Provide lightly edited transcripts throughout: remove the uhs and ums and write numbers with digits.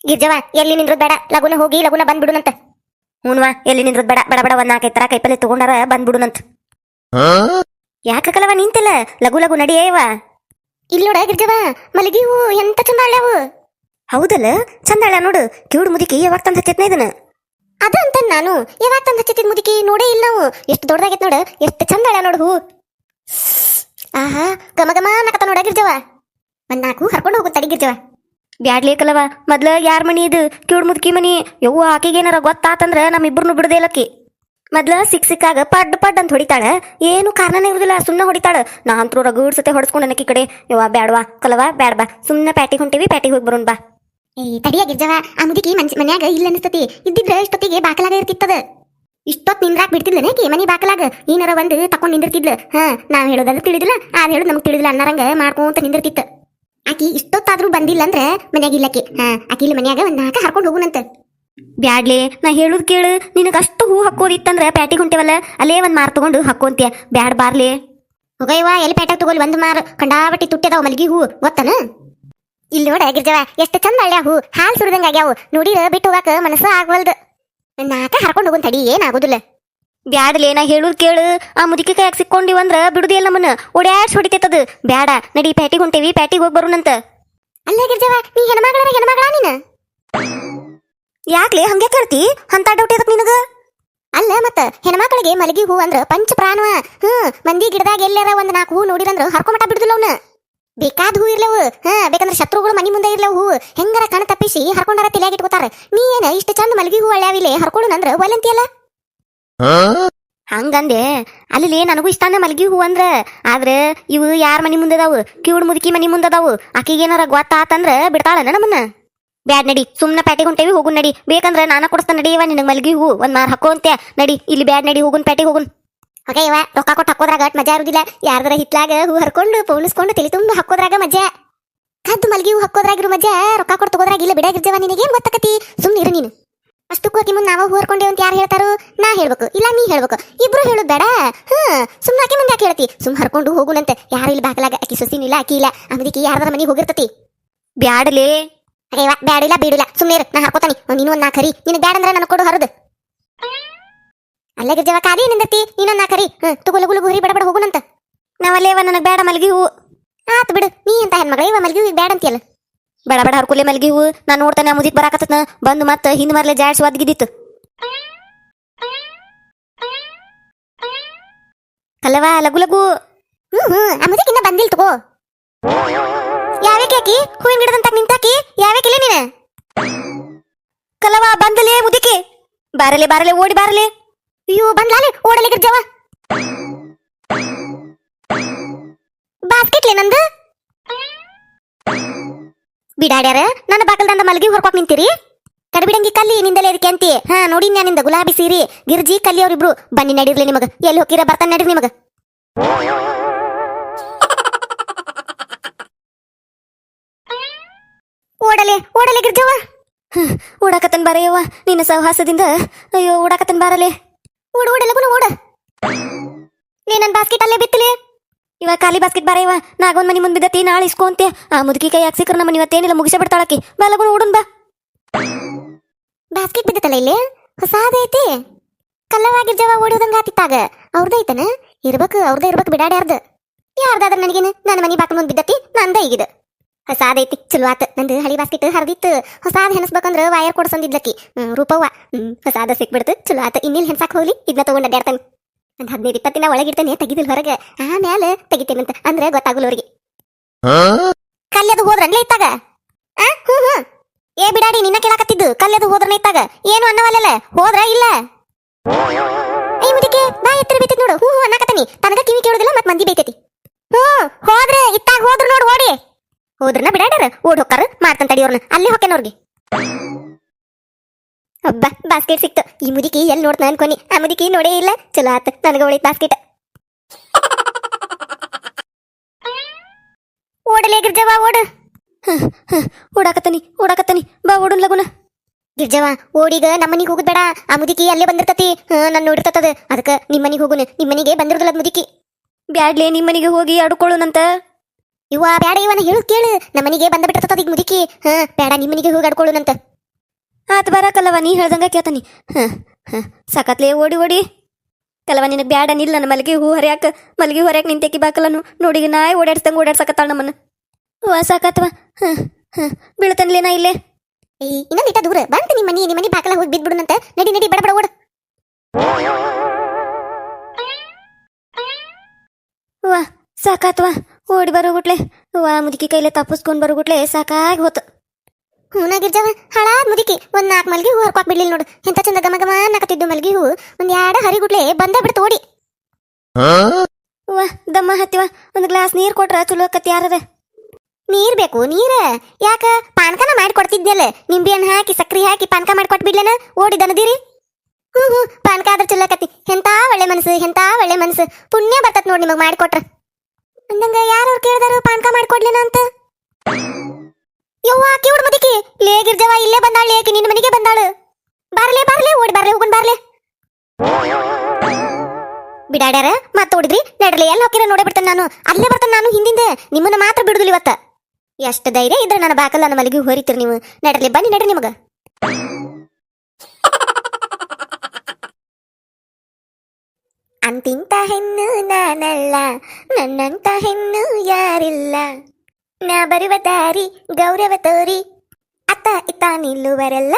ಗಿರ್ಜವ ಎಲ್ಲಿ ನಿಂದ್ರದ್ ಬೇಡ, ಲಗುನ ಹೋಗಿ ಲಗುನ ಬಂದ್ಬಿಡುನಂತ. ಹ್ಞೂನ್ವಾ, ಎಲ್ಲಿ ನಿಂದ್ರದ್ ಬೇಡ, ಬಡ ಬಡ ಒಂದ್ 4-5 ತರ ಕೈಪಲ್ಲೆ ತಗೊಂಡಾರ ಬಂದ್ಬಿಡುನಂತ. ಯಾಕಲವ ನಿಂತಿಲ್ಲ, ಲಗು ಲಗು ನಡಿಯೇವ. ಇಲ್ಲಿ ನೋಡ ಗಿರ್ಜವ, ಮಲಗಿ ಹೂ ಎಂತ ಚಂದ ಅಳ್ಯಾವು. ಹೌದಲ್ಲ, ಚಂದ ಅಳ್ಯ ನೋಡು. ಕಿವುಡು ಮುದುಕಿ ಯಾವಾಗ ತಂದ ಹಚ್ಚತ್ನ ಇದನ್ನ? ಅದ ಅಂತ ನಾನು ಯಾವಾಗ ತಂದ ಹಚ್ಚತಿದ್ ಮುದುಕಿ ನೋಡೇ ಇಲ್ಲ ನಾವು. ಎಷ್ಟು ದೊಡ್ಡದಾಗೈತ್ ನೋಡು, ಎಷ್ಟು ಚಂದ ಅಳ್ಯ ನೋಡು ಹೂ. ಆಹಾ, ಗಮ ಗಮ ನಕತ ನೋಡ ಗಿರ್ಜವ. ಒಂದ್ 4 ಹರ್ಕೊಂಡು ಹೋಗು ತಡಿ ಗಿರ್ಜವ. ಬ್ಯಾಡ್ಲೇಕಲ್ಲವ, ಮೊದ್ಲ ಯಾರ ಮನಿ ಇದು? ಕಿವುಡು ಮುದುಕಿ ಮನಿ. ಯವ್ವ, ಆಕಿಗೇನಾರ ಗೊತ್ತಾತಂದ್ರ ನಮ್ಮಿಬ್ಬರನ್ನು ಬಿಡದೇ ಇಲ್ಲಕ್ಕಿ. ಮೊದ್ಲ ಸಿಕ್ಕಾಗ ಪಡ್ ಪಡ್ ಅಂತ ಹೊಡಿತಾಳ, ಏನು ಕಾರಣನೇ ಇರುದಿಲ್ಲ, ಸುಮ್ಮನೆ ಹೊಡಿತಾಳ. ನಾ ಅಂತರೂ ರಗಡ್ ಸತೆ ಹೊಡ್ಸ್ಕೊಂಡು ನಕ್ಕಿ ಕಡೆ. ಯವ್ವ ಬ್ಯಾಡ್ವಾ ಕಲವ, ಬ್ಯಾಡ್ ಬಾ, ಸುಮ್ಮನೆ ಪ್ಯಾಟಿಗೆ ಹೊಂಟೇವಿ, ಪ್ಯಾಟಿಗೆ ಹೋಗಿ ಬರೋಣ ಬಾ. ತಡಿಯ ಗಿರ್ಜವ, ಆ ಮುದುಕಿ ಮನ್ಯಾಗ ಇಲ್ಲ ಅನಿಸ್ತತಿ. ಇದ್ದಿದ್ರ ಇಷ್ಟೊತ್ತಿಗೆ ಬಾಕಲಾಗ ಇರ್ತಿತ್ತದ. ಇಷ್ಟೊತ್ತು ನಿಂದ್ರಾಕ್ ಬಿಡ್ತಿದ್ಲನೇಕಿ ಮನಿ ಬಾಕಲಾಗ? ಏನಾರ ಒಂದು ತಕೊಂಡ್ ನಿಂದಿರ್ತಿದ್ಲ. ನಾವ್ ಹೇಳೋದಲ್ಲ ತಿಳಿದಿಲ್ಲ, ಅದ್ ಹೇಳೋದು ನಮ್ಗೆ ತಿಳಿದಿಲ್ಲ ಅನ್ನರಂಗ ಮಾಡ್ಕೊಂತ ನಿಂದಿರ್ತಿತ್ತ. ಆಕಿ ಇಷ್ಟೊತ್ತಾದ್ರೂ ಬಂದಿಲ್ಲ ಅಂದ್ರ ಮನ್ಯಾಗ ಇಲ್ಲಕಿ. ಆಕಿ ಇಲ್ಲಿ ಮನ್ಯಾಗ ಒಂದ್ 4 ಹರ್ಕೊಂಡು ಹೋಗುನಂತ. ಬ್ಯಾಡ್ಲೆ, ನಾ ಹೇಳುದ್ ಕೇಳು. ನಿನಗ ಅಷ್ಟು ಹೂ ಹಾಕೋದಿತ್ತಂದ್ರ ಪ್ಯಾಟಿಗೆ ಹೊಂಟೇವಲ್ಲ, ಅಲ್ಲೇ ಒಂದ್ ಮಾರ್ ತಗೊಂಡು ಹಾಕೋಂತ್ಯ. ಬ್ಯಾಡ್ ಬಾರ್ಲೆ. ಹೋಗಯ್ಯವ, ಎಲ್ಲಿ ಪ್ಯಾಟಾಗ ತಗೋಲ್ ಒಂದ್ ಮಾರ್. ಕಂಡಾಬಟ್ಟಿ ತುಟ್ಟಿದಾವ ಮಲ್ಗಿ ಹೂ, ಗೊತ್ತನ? ಇಲ್ಲಿ ನೋಡ ಗಿರ್ಜವ, ಎಷ್ಟು ಚಂದ ಅಳ್ಯಾ ಹೂ. ಹಾಲ್ ಸುರಿದಂಗ ಆಗ್ಯಾವು. ನೋಡಿರ ಬಿಟ್ಟು ಹೋಗಾಕ ಮನಸ್ಸ ಆಗ್ವಲ್ದು. 4 ಹರ್ಕೊಂಡು ಹೋಗುನ್ ತಡಿ, ಏನಾಗೋದಿಲ್ಲ. ಬ್ಯಾಡ್ಲೆ, ನಾ ಹೇಳುದ್ ಕೇಳು. ಆ ಮುದುಕಿ ಕೈಯಾಗ ಸಿಕ್ಕೊಂಡಿವಂದ್ರ ಬಿಡುದೇ ಇಲ್ಲ ನಮ್ಮನ್ನ, ಓಡ್ಯಾಡ್ಸ್ ಹೊಡಿತೈತದ. ಬ್ಯಾಡ, ನಡಿ ಪ್ಯಾಟಿಗೆ ಹೊಂಟೇವಿ, ಪ್ಯಾಟಿಗೆ ಹೋಗಿ ಬರೋಣಂತ. ಅಲ್ಲ ಗಿರ್ಜವ, ನೀ ಹೆಣ್ಮಗಳ ನೀನ? ಯಾಕ್ಲೆ ಹಂಗೆ ಕೇಳ್ತಿ? ಅಂತ ಡೌಟ್ ಇದಕ್ ನಿನಗ? ಅಲ್ಲ ಮತ್ತ ಹೆಣ್ಮಕ್ಳಿಗೆ ಮಲಗಿ ಹೂ ಅಂದ್ರ ಪಂಚ ಪ್ರಾಣವ. ಮಂದಿ ಗಿಡದಾಗ ಎಲ್ಲಾರ ಒಂದ್ 4 ಹೂ ನೋಡಿರಂದ್ರ ಹರ್ಕೊಂಮಟ ಬಿಡುದಿಲ್ಲ ಅವ್ನ. ಬೇಕಾದ ಹೂ ಇರ್ಲವು. ಬೇಕಂದ್ರ ಶತ್ರುಗಳು ಮನಿ ಮುಂದೆ ಇರ್ಲವು ಹೂ. ಹೆಂಗಾರ ಕಣ್ ತಪ್ಪಿಸಿ ಹರ್ಕೊಂಡಾರ ತಲೆಯಾಗ ಇಟ್ಕೋತಾರ. ನೀ ಏನ ಇಷ್ಟ ಚಂದ ಮಲಗಿ ಹೂ ಅಳ್ಯಾವಿಲೆ ಹರ್ಕೊಳ್ಳುನಂದ್ರ ಒಲ್ಲಂತಿಯಲ್ಲ. ಹಂಗಂದೆ ಅಲ್ಲಿ ನನಗೂ ಇಷ್ಟಾನ ಮಲಗಿ ಹೂ ಅಂದ್ರ. ಆದ್ರ ಇವು ಯಾರ ಮನಿ ಮುಂದದಾವು? ಕಿವುಡ್ ಮುದುಕಿ ಮನಿ ಮುಂದದಾವು. ಆಕಿಗೇನಾರ ಗೊತ್ತಾತಂದ್ರ ಬಿಡ್ತಾಳನ ನಮ್ಮನ್ನ? ಬ್ಯಾಡ್ ನಡಿ, ಸುಮ್ನ ಪ್ಯಾಟಿಗೆ ಹೊಂಟೇವಿ, ಹೋಗುನ್ ನಡಿ. ಬೇಕಂದ್ರ ನಾನ ಕೊಡಿಸ್ತಾನ ನಡಿಯವ ನಿನಗ್ ಮಲ್ಗಿ ಹೂ ಒಂದ್ ಮಾರ್ ಹಾಕೋಂತ್ಯ. ನಡಿ, ಇಲ್ಲಿ ಬ್ಯಾಡ್ ನಡಿ, ಹೋಗುನ್ ಪ್ಯಾಟಿಗೆ ಹೋಗುನ್. ಇವ ರೊಕ್ಕ ಕೊಟ್ಟು ಹಾಕೋದ್ರಾಗ ಅಟ್ ಮಜಾ ಇರುದಿಲ್ಲ. ಯಾರ್ದಾರ ಹಿತ್ಲಾಗ ಹೂ ಹರ್ಕೊಂಡು ಪೌಣಿಸ್ಕೊಂಡು ತಲೆ ತುಂಬ ಹಾಕೋದ್ರಾಗ ಮಜಾ. ಕದ್ದು ಮಲ್ಗಿ ಹೂ ಹಾಕೋದ್ರಾಗಿರು ಮಜಾ, ರೊಕ್ಕ ಕೊಟ್ಟು ತಗೋದ್ರಾಗ ಇಲ್ಲ ಬಿಡಾಗಿರ್ಜವ. ನಿನಗೇನ್ ಗೊತ್ತಾಕತಿ? ಸುಮ್ನೆ ಇರು ನೀನು. ಅಷ್ಟಕ್ಕೂ ಆಕಿ ಮುಂದೆ ನಾವ ಹೂ ಹರ್ಕೊಂಡೇವ್ ಅಂತ ಯಾರು ಹೇಳ್ತಾರು? ನಾ ಹೇಳ್ಬೇಕು ಇಲ್ಲ ನೀ ಹೇಳ್ಬೇಕು? ಇಬ್ರು ಹೇಳುದ್ ಬೇಡ. ಸುಮ್ನ ಆಕಿ ಮುಂದೆ ಯಾಕೆ ಹೇಳ್ತಿ? ಸುಮ್ ಹರ್ಕೊಂಡು ಹೋಗುನಂತೆ. ಯಾರು ಇಲ್ಲಿ ಬಾಕಲಾಗ ಆಕಿ ಸೊಸಿನಿಲ್ಲ, ಆಕಿ ಇಲ್ಲ. ಅಮದಿಕಿ ಯಾರ್ದಾರ ಮನಿಗೆ ಹೋಗಿರ್ತತಿ. ಬ್ಯಾಡಲೇ. ಬ್ಯಾಡಿಲ್ಲ ಬೀಡಿಲ್ಲ, ಸುಮ್ಮನೆ ನಾ ಹಾಕೋತಾನಿ. ನೀನು ಒಂದ್ 4 ಹರಿ. ನಿನಗೆ ಬ್ಯಾಡ ಅಂದ್ರೆ ನನಗೆ ಕೊಡು ಹರಿದು. ಅಲ್ಲ ಗಿರ್ಜವ, ಖಾಲಿ ನಿಂದತಿ. ನೀನೊಂದ್ 4 ಹರಿ. ತಗೋ ಲಗು ಲಗು ಹರಿ, ಬಡ ಬಡ ಹೋಗುನಂತ. ನಾವಲ್ಲೇವ, ನನಗೆ ಬೇಡ ಮಲ್ಗಿ ಹೂ. ಆತ್ ಬಿಡು, ನೀ ಅಂತ ಹೆಣ್ಮಗಳ ಇವ ಮಲ್ಗಿ ಹೂ ಬ್ಯಾಡ ಅಂತೀಯಲ್ಲ. ಬಡ ಬಡ ಹರ್ಕೊಲೆ ಮಲ್ಗಿ ಹೂ. ನಾ ನೋಡ್ತಾನೆ ಆ ಮುದಿಕ್ ಬರಾಕತ್ತ ಬಂದು ಮತ್ತ ಹಿಂದ್ ಮರ್ಲೆ ಜಾಡ್ಸ್ ಒದ್ಗಿದ್ದಿತ್ತು. ಕಲ್ಲವಾ ಲಗು ಲಗು. ಆ ಮುದಿಕ್ ಇನ್ನ ಬಂದಿಲ್ ತಗೋ. ಯಾವೇಕೆ ಆಕಿ ಹೂವಿನ ಗಿಡದಂತ ನಿಂತಾಕಿ? ಯಾವೇಕಿಲ್ಲ ನೀನ? ಕಲವಾ ಬಂದಲೇ ಮುದಿಕಿ. ಬಾರಲೆ ಬಾರಲೆ, ಓಡಿ ಬಾರಲೆ. ಅಯ್ಯೋ ಬಂದ್ಲಾಲೆ, ಓಡಲೆ ಗಿರ್ಜವ. ಬಾಸ್ಕೆಟ್ಲೆ ನಂದು. ಬಿಡಾಡ್ಯಾರ ನನ್ನ ಬಾಕಲ್ದಂದ ಮಲ್ಗಿ ಹೊರ್ಕೋಕ್ ನಿಂತೀರಿ? ಕಡಬಿಡಂಗಿ ಕಲ್ಲಿ ನಿಂದಲೇ ಅದಕ್ಕೆ ಅಂತಿ. ನೋಡಿ ನಿಂದ ಗುಲಾಬಿ ಸೀರಿ ಗಿರ್ಜಿ ಕಲ್ಲಿ ಅವ್ರಿಬ್ರು. ಬನ್ನಿ ನಡೀರ್ಲಿ, ನಿಮಗ ಎಲ್ಲಿ ಹೋಗಿರ ಬರ್ತಾನೆ ನಡೀರಿ ನಿಮಗ. ಓಡಲೆ ಓಡಲೆ ಗಿರ್ಜವ. ಓಡಾಕತ್ತನ್ ಬಾರಯ್ಯವ್ವ ನಿನ್ನ ಸಹವಾಸದಿಂದ. ಅಯ್ಯೋ ಓಡಾಕತ್ತನ್ ಬಾರಲೆ. ಓಡ ಓಡಲಗುನ ಓಡ. ನೀ ನನ್ ಬಾಸ್ಕೆಟ್ ಅಲ್ಲೇ ಬಿತ್ತಲೆ. ಇವಾಗ ಖಾಲಿ ಬಾಸ್ಕೆಟ್ ಬಾರಯ್ಯವ. ನಾಗೊಂದ್ ಮನಿ ಮುಂದ್ ಬಿದ್ದತಿ, ನಾಳೆ ಇಸ್ಕೊಂತೆ. ಆ ಮುದುಕಿ ಕೈ ಹಾಕ್ಸಿಕ್ರ ನಮ್ಮ ಇವತ್ತೇನಿಲ್ಲ ಮುಗಿಸ ಬಿಡ್ತಾಳಕಿ. ಬಾ ಲಗುನ ಓಡನ್ ಬಾ. ಬಾಸ್ಕೆಟ್ ಬಿದ್ದತಲ್ಲ ಇಲ್ಲಿ, ಹೊಸಾದೈತಿ. ಕಲ್ಲವಾಗಿರ್ಜವ ಓಡೋದಂಗ ಆತಿತ್ತಾಗ. ಅವ್ರದೈತನ ಇರ್ಬೇಕು, ಅವ್ರದೇ ಇರ್ಬೇಕು, ಬಿಡಾಡ್ಯಾರ್ದ. ಯಾರ್ದಾದ್ರ ನನಗೇನು? ನನ್ನ ಮನಿ ಬಾಕಲ್ ಮುಂದ್ ಬಿದ್ದತಿ, ನಂದ ಈಗಿದ. ಹೊಸಾದೈತಿ, ಚಲೋ ಆತ. ನಂದು ಹಳಿ ಬಾಸ್ಕೆಟ್ ಹರಿದಿತ್ತು. ಹೊಸಾದ ಹೆಣಸ್ಬೇಕಂದ್ರ ವಾಯರ್ ಕೊಡ್ಸಂದಿದ್ಲಕ್ಕಿ ರೂಪವ್ವ. ಹೊಸಾದ ಸಿಕ್ಬಿಡ್ತು, ಚಲೋ ಆತ. ಇನ್ನಿಲ್ ಹೆಣ್ಸಾಕ್ ಹೋಗ್ಲಿ, ಇದನ್ನ ತಗೊಂಡ್ ಅಡ್ಯಾಡ್ತಾನೆ. ಒಂದ್ 15-20 ದಿನ ಒಳಗಿಡ್ತಾನೆ, ತೆಗಿದಿಲ್ ಹೊರಗೆ. ಆಮ್ಯಾಲ ತೆಗಿತೇನಂತ ಅಂದ್ರೆ ಗೊತ್ತಾಗುಲ್ಲ ಅವ್ರಿಗೆ. ಕಲ್ಯದು ಹೋದ್ರನ್ಲೇ ಇತ್ತಾಗ? ಏ ಬಿಡಾಡಿ, ನಿನ್ನ ಕೇಳಾಕತ್ತಿದ್ದು. ಕಲ್ಯದು ಹೋದ್ರನೇ ಇತ್ತಾಗ ಏನು ಅನ್ನವಲ್ಲ, ಹೋದ್ರ ಇಲ್ಲ? ಐ ಮುದಿಕೆ ಬಾ ಎತ್ತರ ಬೈತೈತಿ ನೋಡು. ಹೂ ಅನ್ನಕತ್ತನಿ. ತನಗ ಕಿವಿ ಕೇಳುದಿಲ್ಲ, ಮತ್ ಮಂದಿ ಬೈತೈತಿ. ಹೋದ್ರೆ ಇತ್ತಾಗ ಹೋದ್ರು ನೋಡು. ಓಡಿ ಹೋದ್ರನ ಬಿಡಾಡ್ಯಾರ, ಓಡ್ ಹೋಗ್ತಾರ. ಮಾಡ್ತಾನ ತಡಿಯೋರ್ನ, ಅಲ್ಲಿ ಹೊಕ್ಕೇನವ್ರಿಗೆ. ಹಬ್ಬ ಬಾಸ್ಕೆಟ್ ಸಿಕ್ತು. ಈ ಮುದಿಕಿ ಎಲ್ಲಿ ನೋಡ್ತಾನ ಅನ್ಕೊನಿ. ಆ ಮುದಿಕಿ ನೋಡೇ ಇಲ್ಲ, ಚಲೋ ಆತ. ನನಗ ಒಳಿತ್ ಬಾಸ್ಕೆಟ್. ಓಡಲೇ ಗಿರ್ಜವ ಓಡು. ಓಡಾಕತ್ತನಿ ಓಡಾಕತ್ತನಿ, ಬಾ ಓಡುನ್ ಲಗುನ. ಗಿರ್ಜವ ಓಡಿಗ ನಮ್ಮನಿಗೆ ಹೋಗುದ್ ಬೇಡ. ಆ ಮುದಿಕಿ ಅಲ್ಲೇ ಬಂದಿರ್ತತಿ. ನಾನು ನೋಡಿರ್ತದ. ಅದಕ್ಕ ನಿಮ್ಮನಿಗೆ ಹೋಗುನು. ನಿಮ್ಮನಿಗೆ ಬಂದಿರೋದಿಲ್ಲ ಅದ್ ಮುದಿಕಿ. ಬ್ಯಾಡ್ಲೆ, ನಿಮ್ಮನಿಗೆ ಹೋಗಿ ಆಡ್ಕೊಳ್ಳೋನಂತ. ಇವ ಬ್ಯಾಡ, ಇವನ ಹೇಳುದ್ ಕೇಳು. ನಮ್ಮನಿಗೆ ಬಂದ ಬಿಟ್ಟಿರ್ತದ ಈಗ ಮುದಿಕಿ. ಬೇಡ, ನಿಮ್ಮನಿಗೆ ಹೋಗಿ ಆಡ್ಕೊಳ್ಳೋನಂತ. ಆತ ಬರಕಲ್ಲವ ನೀ ಹೇಳ್ದಂಗ ಕೇಳ್ತಾನಿ. ಸಾಕತ್ಲೇ ಓಡಿ ಓಡಿ ಕಲವ ನಿನಗೆ ಬ್ಯಾಡ ನಿಲ್ಲ ನನ್ನ ಮಲ್ಗಿ ಹೂ ಹರಿಯಾಕ ನಿಂತೇಕಿ ಬಾಕಲ್ಲನು ನೋಡಿ ನಾಯಿ ಓಡಾಡ್ಸಂಗ ಓಡಾಡ್ಸಕತ್ತಾಳ ನಮ್ಮನ್ನ. ವಾ ಸಾಕತ್ವ ಬೀಳ್ತಾನ್ಲೇನಾ ಇಲ್ಲೇ. ಇನ್ನೊಂದು ಇಟ್ಟ ದೂರ ಬಂತ ನಿಮ್ಮ ಮನಿ ಬಾಕಲ ಹೋಗಿ ಬಿದ್ಬಿಡುನಂತ. ನಡಿ ನಡಿ ಬಡ ಬಡ ಓಡ. ವಾ ಸಾಕಾತ್ವಾ ಓಡಿ ಬರೋಗುಟ್ಲೆ. ವಾ ಮುದುಕಿ ಕೈಲೆ ತಪ್ಪಿಸ್ಕೊಂಡ್ ಬರೋಗುಟ್ಲೆ ಸಾಕಾಗಿ ಹೋತು. ಹೂನಾಗಿರ್ಜವ ಹಳಾದ್ ಮುದುಕಿ ಒಂದ್ 4 ಮಲ್ಗಿ ಹೂ ಹರ್ಕಾಕ್ ಬಿಡ್ಲಿಲ್ಲ ನೋಡು. ಎಂತ ಚಂದ ಗಮ ಗಮ ಅನ್ನಕತ್ತಿದ್ದು ಮಲ್ಗಿ ಹೂ ಒಂದ್ 2 ಹರಿಗುಟ್ಲೆ ಬಂದ ಬಿಡ್ತು ಓಡಿ. ವಾ ದಮ್ಮ ಹತ್ತಿವ ಒಂದ್ ಗ್ಲಾಸ್ ನೀರ್ ಕೊಟ್ರ ಚಲೋ ಕತ್ತಿ ಯಾರದ. ನೀರ್ ಬೇಕು ನೀರ ಯಾಕ ಪಾನ್ಕನ ಮಾಡಿ ಕೊಡ್ತಿದ್ಯಲ್ಲ. ನಿಂಬೆ ಹಣ್ಣು ಹಾಕಿ ಸಕ್ರಿ ಹಾಕಿ ಪಾನ್ಕ ಮಾಡಿ ಕೊಟ್ಬಿಡ್ಲೇನ ಓಡಿದನದಿರಿ. ಪಾನ್ಕ ಆದ್ರ ಚಲಕತ್ತಿ. ಎಂತ ಒಳ್ಳೆ ಮನಸ್ಸು ಪುಣ್ಯ ಬರ್ತತ್ ನೋಡಿ ನಿಮಗ್ ಮಾಡಿಕೊಟ್ರ. ಅಂದಂಗ ಯಾರು ಕೇಳಿದಾರು ಪಾನ್ಕ ಮಾಡಿಕೊಡ್ಲೇನ ಅಂತ. ಯವ್ವ ಕಿವುಡ್ ಮುದುಕಿ ಲೇಗಿರ್ಜವ ಇಲ್ಲೇ ಬಂದಾಳ. ಏಕೆ ನಿನ್ನ ಮನೆಗೆ ಬಂದಾಳು. ಬಾರ್ಲೆ ಓಡಿ ಬಾರ್ಲೆ ಹೋಗೊಂಡ್ ಬಾರ್ಲೆ. ಬಿಡಾಡ್ಯಾರ ಮತ್ತ ಓಡಿದ್ರಿ ನಡ್ರಲಿ ಎಲ್ಲಿ ಹೋಗಿರ ನೋಡೇ ಬಿಡ್ತಾನೆ ನಾನು. ಅಲ್ಲೇ ಬರ್ತಾನೆ ನಾನು ಹಿಂದಿಂದ. ನಿಮ್ಮನ್ನ ಮಾತ್ರ ಬಿಡುದಿಲ್ಲ ಇವತ್ತ. ಎಷ್ಟು ಧೈರ್ಯ ಇದ್ರೆ ನನ್ನ ಬಾಕಲ್ಲ ನನ್ನ ಮಲಗಿ ಹೊರಿತೀರಿ ನೀವು. ನಡ್ರಲಿ ಬನ್ನಿ ನಡ್ರಿ ನಿಮಗ. ಅಂತಿಂತ ಹೆಣ್ಣು ನಾನಲ್ಲ ನನ್ನಂತ ಹೆಣ್ಣು ಯಾರಿಲ್ಲ. ನಾ ಬರುವ ದಾರಿ ಗೌರವ ತೋರಿ ಅತ್ತ ಇತ್ತ ನಿಲ್ಲುವರೆಲ್ಲ.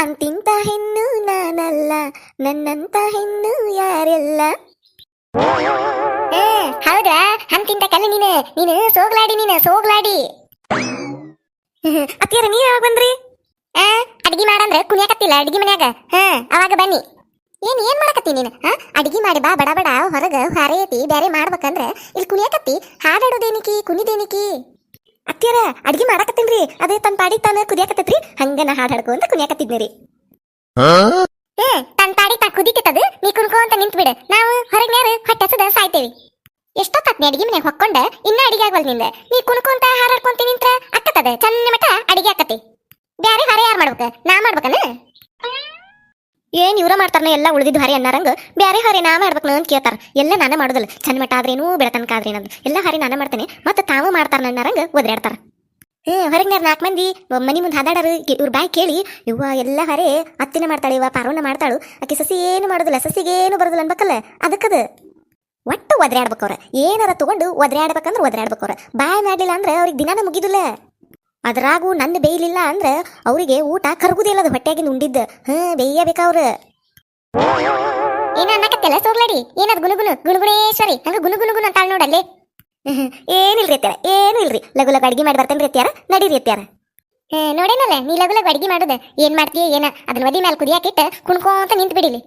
ಅಂತಿಂತ ಹೆಣ್ಣು ನಾನಲ್ಲ ನನ್ನಂತ ಹೆಣ್ಣು ಯಾರಿಲ್ಲ. ಹೌದಾ ಅಂತಿಂತ ಕಲ್ಲು ನೀನು ಸೋಗ್ಲಾಡಿ. ಅತ್ತಿಯರ ನೀವ್ ಯಾವಾಗ ಬಂದ್ರಿ? ಅಡಿಗೆ ಮಾಡಂದ್ರೆ ಕುಣಿಯಾಕತ್ತಿಲ್ಲ ಅಡಿಗೆ ಮನ್ಯಾಗ. ಅವಾಗ ಬನ್ನಿ. ಏನ್ ಮಾಡಕತ್ತಿ ನೀನು? ಅಡಿಗೆ ಮಾಡಿ ಬಾ ಬಡ ಬಡ ಹೊರಗ ಹೊರೆಯತಿ ಬ್ಯಾರೆ ಮಾಡ್ಬೇಕಂದ್ರ ಇಲ್ಲಿ ಕುಣಿಯಾಕತ್ತಿ. ಹಾಡಾಡೋದೇನಿಕಿ ಕುಣಿದೇನಿಕಿ? ಅತ್ತಿಯರ ಅಡಿಗೆ ಮಾಡಾಕತ್ತೀನ್ರಿ. ಅದೇ ತನ್ ಪಾಡಿ ತಾನ ಕುದಿಯಾಕತ್ತೈತ್ರಿ. ಹಂಗ ನಾ ಹಾಡ್ ಹಾಡ್ಕೊ ಅಂತ ಕುಣಿಯಾಕತ್ತಿದ್ನಿ. ತನ್ ಪಾಡಿ ತಾ ಕುದಿತಿತ್ತದು ನೀ ಕುಣ್ಕೋ ಅಂತ ನಿಂತ್ ಬಿಡ. ನಾವು ಹೊರಗ್ನ್ಯಾರ ಹೊಟ್ಟೆಸದ ಸಾಯ್ತೇವಿ. ಎಷ್ಟೊತ್ತತ್ನಿ ಅಡಿಗೆ ಮನೆ ಹೊಕ್ಕೊಂಡ ಇನ್ನ ಅಡಿಗೆ ಆಗವಲ್ ನಿಂದ. ನೀ ಕುಣ್ಕೊಂತ ಹಾರಾಡ್ಕೊಂತ ನಿಂತ್ರ ಅಕ್ಕತದ ಚನ್ನ ಮಟ ಅಡಿಗೆ ಆಕತಿ. ಬ್ಯಾರೆ ಹೊರೆ ಯಾರು ಮಾಡ್ಬೇಕ? ನಾ ಮಾಡ್ಬೇಕನ? ಏನ್ ಇವ್ರ ಮಾಡ್ತಾರನ ಎಲ್ಲ ಉಳಿದಿದ್ದು ಹರಿ ಅನ್ನಾರಂಗ ಬ್ಯಾರೆ ಹರಿ ನಾ ಮಾಡ್ಬೇಕನ ಅಂತ ಕೇಳ್ತಾರ. ಎಲ್ಲ ನಾನೇ ಮಾಡುದಲ್ಲ. ಚನ್ನ ಮಟ ಆದ್ರೇನು ಬೆಳತನಕ ಆದ್ರೇನದು ಎಲ್ಲ ಹರಿ ನಾನೇ ಮಾಡ್ತೇನೆ. ಮತ್ತೆ ತಾವು ಮಾಡ್ತಾರ ನನ್ನಾರಂಗ ಒದ್ರಾಡ್ತಾರ. ಹೊರಗ್ನಾರ 4 ಮಂದಿ ಮನಿ ಮುಂದೆ ಹಾದಾಡರು ಇವ್ರ ಬಾಯ್ ಕೇಳಿ ಇವ್ವ ಎಲ್ಲ ಹರೇ ಅತ್ತಿನ ಮಾಡ್ತಾಳೆ ಇವ ಪಾರವನ್ನ ಮಾಡ್ತಾಳು. ಆಕೆ ಸಸಿ ಏನು ಮಾಡುದಿಲ್ಲ ಸಸಿಗೇನು ಬರುದಿಲ್ಲ ಅನ್ಬೇಕಲ್ಲ. ಅದಕ್ಕದ ಒಟ್ಟು ಒದ್ರಾಡ್ಬೇಕವ್ರ. ಏನಾರ ತಗೊಂಡು ಒದ್ರಾಡ್ಬೇಕಂದ್ರೆ ಒದ್ರಾಡ್ಬೇಕವ್ರ. ಬಾಯ್ ಮಾಡ್ಲಿಲ್ಲ ಅಂದ್ರೆ ಅವ್ರಿಗೆ ದಿನಾನ ಮುಗಿದಿಲ್ಲ. ಅದ್ರಾಗೂ ನನ್ನ ಬೇಯಲಿಲ್ಲ ಅಂದ್ರೆ ಅವರಿಗೆ ಊಟ ಕರಗುದಿಲ್ಲ. ಅದು ಹೊಟ್ಟೆಗಿಂದ ಉಂಡಿದ್ದ ಬೇಯಬೇಕವ್ರ. ಏನ ಅನ್ನಕತ್ತಲ್ಲ ಸೋಗ್ಲಾಡಿ? ಏನದ್ ಗುಣಗುಣೇಶ್ವರಿ ಹಂಗ ಗುಣಗುಣ ಅಂತಾಳ ನೋಡಲ್ಲಿ. ಏನಿಲ್ರಿ ಅತ್ಯಾರ ಏನು ಇಲ್ರಿ. ಲಗು ಅಡಿಗೆ ಮಾಡಿ ಬರ್ತೇನ್ರಿ ಅತ್ಯಾರ. ನಡೀರಿ ಅತ್ಯಾರ. ನೋಡೇನಲ್ಲ ನೀ ಲಗು ಅಡಿಗೆ ಮಾಡುದ ಏನ್ ಮಾಡ್ತೀಯ ಏನ ಅದನ್ನ ಒದಿ ಮೇಲೆ ಕುದಿಯಾಕಿಟ್ಟ ಕುಣ್ಕೋಂತ ನಿಂತ್ ಬಿಡಿಲಿ.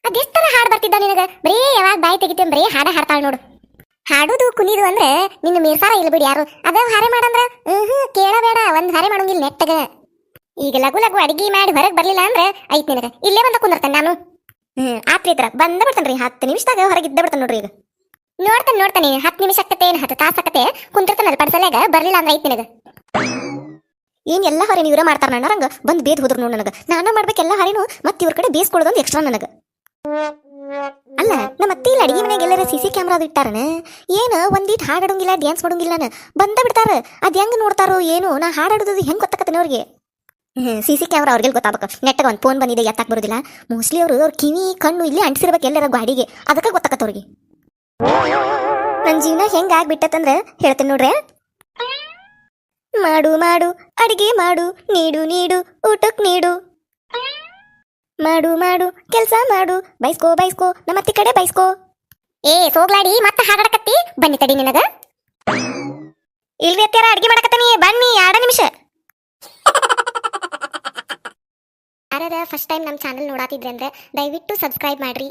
ಅದೆಷ್ಟರ ಹಾಡ್ ಬರ್ತಿದ್ದ ನಿನಗ? ಬರೀ ಯಾವಾಗ ಬಾಯಿ ತೆಗಿತೇನ್ ಬರೀ ಹಾಡ್ತಾಳ ನೋಡು. ಹಾಡುದು ಕುಣಿದು ಅಂದ್ರೆ ನಿನ್ನ ಮೀರ್ಸಾರ ಇಲ್ಲ ಬಿಡಿ ಯಾರು. ಅದ ಹಾರೆ ಮಾಡಂದ್ರ ಕೇಳಬೇಡ. ಒಂದ್ ಹಾರೆ ಮಾಡೋಂಗಿಲ್ಲ ನೆಟ್ಟಗ. ಈಗ ಲಗು ಅಡಿಗೆ ಮಾಡಿ ಹೊರಗೆ ಬರ್ಲಿಲ್ಲ ಅಂದ್ರೆ ಐತ್ ನಿನಗ ಇಲ್ಲೇ ಬಂದ ಕುಂದಿರ್ತೇನೆ ನಾನು. ಆತ್ರಿತ್ರ ಬಂದ ಬಿಡ್ತೇನ್ರಿ. 10 ನಿಮಿಷದಾಗ ಹೊರಗಿದ್ದ ಬಿಡ್ತಾನೆ ನೋಡ್ರಿ. ಈಗ ನೋಡ್ತಾನೆ 10 ನಿಮಿಷ ಆಕತೆ 10 ತಾಸ ಆಕತೆ ಕುಂತಿರ್ತಾನಲ್ಲ ಪಡ್ಸಲ್ಯಾಗ. ಬರ್ಲಿಲ್ಲ ಅಂದ್ರೆ ಐತ್ ನಿನಗ. ಏನ್ ಎಲ್ಲ ಹರಿ ನೀವ್ರ ಮಾಡ್ತಾರ ನನ್ನರಂಗ ಬಂದ್ ಬೇದ್ ಹೋದ್ರು ನೋಡ್ ನನಗ. ನಾನ ಮಾಡ್ಬೇಕೆಲ್ಲ ಹರಿನು ಮತ್ ಇವ್ರ ಕಡೆ ಬೇಸ್ಕೊಡೋದೊಂದು ಎಕ್ಸ್ಟ್ರಾ ನನಗ. ಅಲ್ಲ ನಮ್ಮ ಅತ್ತಿ ಇಲ್ಲ ಅಡಿಗೆ ಮನೆಯಾಗ ಎಲ್ಲಾರ CC ಕ್ಯಾಮ್ರಾ ಅದು ಇಟ್ಟಾರನ ಏನ? ಒಂದೀಟ್ ಹಾಡಾಡೋಂಗಿಲ್ಲ ಡ್ಯಾನ್ಸ್ ಮಾಡೋಂಗಿಲ್ಲ ಬಂದ ಬಿಡ್ತಾರ. ಅದ್ ಹೆಂಗ್ ನೋಡ್ತಾರೋ ಏನು? ನಾ ಹಾಡಾಡೋದು ಹೆಂಗ್ ಗೊತ್ತಾಕತ್ತೇನೆ ಅವ್ರಿಗೆ? CC ಕ್ಯಾಮ್ರಾ ಅವ್ರಿಗೆ ಗೊತ್ತಾಗಬೇಕು. ನೆಟ್ಟಗ ಒಂದು ಫೋನ್ ಬಂದಿದೆ ಎತ್ತಾಕ್ ಬರೋದಿಲ್ಲ. ಮೋಸ್ಟ್ಲಿ ಅವ್ರ ಕಿವಿ ಕಣ್ಣು ಇಲ್ಲಿ ಅಂಟಿಸಿರ್ಬೇಕು ಎಲ್ಲಾರ ಗಾಡಿಗೆ. ಅದಕ್ಕೆ ಗೊತ್ತಾಕತ್ತ ಅವ್ರಿಗೆ. ನನ್ನ ಜೀವನ ಹೆಂಗ ಆಗ್ಬಿಟ್ಟತ್ತಂದ್ರ ಹೇಳ್ತೇನೆ ನೋಡ್ರೆ. ಮಾಡು ಅಡಿಗೆ ಮಾಡು, ನೀಡು ಊಟಕ್ ನೀಡು. ಮಾಡು ಕೆಲ್ಸ ಮಾಡು, ಬೈಸ್ಕೋ ನಮ್ಮತ್ತಿ ಕಡೆ ಬೈಸ್ಕೋ. ಸೋಗ್ಲಾಡಿ ಮತ್ತ ಹಾಡಕತ್ತಿ ಬನ್ನಿ ತಡಿ ನಿನಗ. ಇಲ್ರಿ ಅತ್ಯಾರ ಅಡಿಗೆ ಮಾಡಕತ್ತೀನಿ ಬನ್ನಿ 2 ನಿಮಿಷ. ಯಾರ ಫಸ್ಟ್ ಟೈಮ್ ನಮ್ಮ ಚಾನಲ್ ನೋಡಾತಿದ್ರೆ ಅಂದ್ರೆ ದಯವಿಟ್ಟು ಸಬ್ಸ್ಕ್ರೈಬ್ ಮಾಡ್ರಿ.